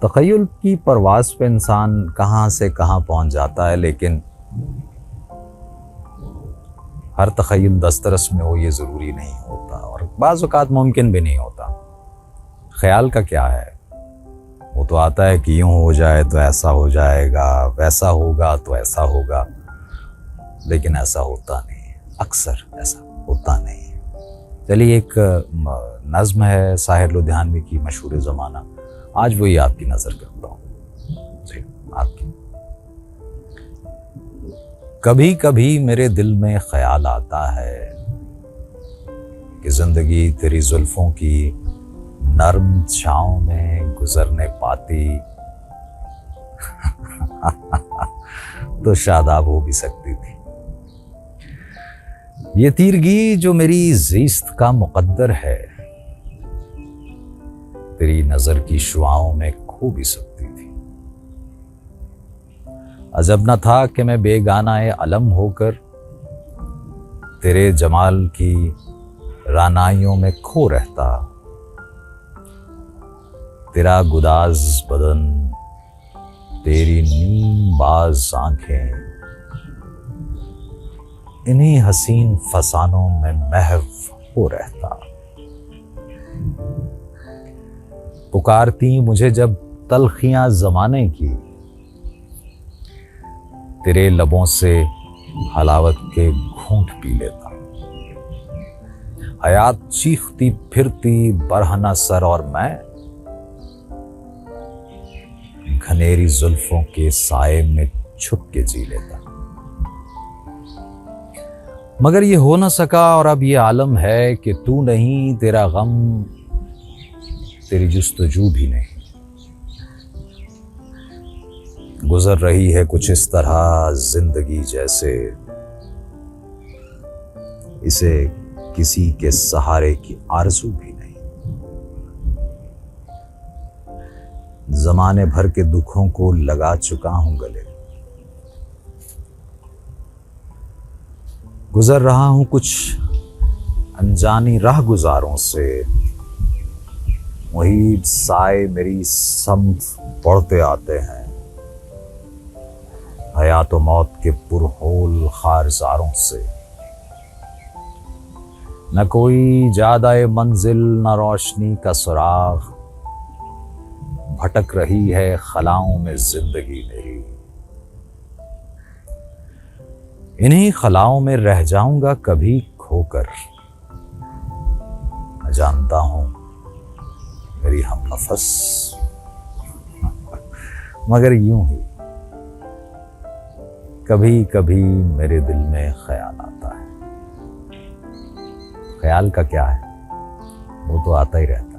तख़य्युल की परवाज़ पे इंसान कहाँ से कहाँ पहुँच जाता है, लेकिन हर तख़य्युल दस्तरस में हो ये ज़रूरी नहीं होता, और बाज़ औक़ात मुमकिन भी नहीं होता। ख़याल का क्या है, वो तो आता है कि यूँ हो जाए तो ऐसा हो जाएगा, वैसा होगा तो ऐसा होगा, लेकिन ऐसा होता नहीं है, अक्सर ऐसा होता नहीं है। चलिए, एक नज़्म है साहिर लुधियानवी की, मशहूर ज़माना, आज वही आपकी नज़र करता हूँ जी, आपकी। कभी कभी मेरे दिल में ख्याल आता है कि ज़िंदगी तेरी जुल्फ़ों की नर्म छाँव में गुजरने पाती तो शादाब हो भी सकती थी। ये तीरगी जो मेरी ज़ीस्त का मुक़द्दर है, तेरी नज़र की शुआओं में खो भी सकती थी। अजब न था कि मैं बेगानाए अलम होकर तेरे जमाल की रानाइयों में खो रहता। तेरा गुदाज बदन, तेरी नीम बाज आंखें, इन्हीं हसीन फसानों में महव हो रहता। पुकारती मुझे जब तलखियां ज़माने की, तेरे लबों से हलावत के घूंट पी लेता। हयात चीखती फिरती बरहना सर, और मैं घनेरी जुल्फों के साए में छुप के जी लेता। मगर ये हो न सका, और अब ये आलम है कि तू नहीं, तेरा गम, तेरी जुस्तजू भी नहीं। गुजर रही है कुछ इस तरह जिंदगी जैसे इसे किसी के सहारे की आरज़ू भी नहीं। ज़माने भर के दुखों को लगा चुका हूं गले, गुजर रहा हूं कुछ अनजानी राह गुजारों से। वही साए मेरी समत पढ़ते आते हैं, हयात व मौत के पुरहोल खारजारों से। न कोई जादाए मंजिल, न रोशनी का सुराग, भटक रही है खलाओं में जिंदगी मेरी। इन्हीं खलाओं में रह जाऊंगा कभी खोकर। मैं जानता हूं मेरी हमनफस, मगर यूं ही कभी कभी मेरे दिल में ख्याल आता है। ख्याल का क्या है, वो तो आता ही रहता है।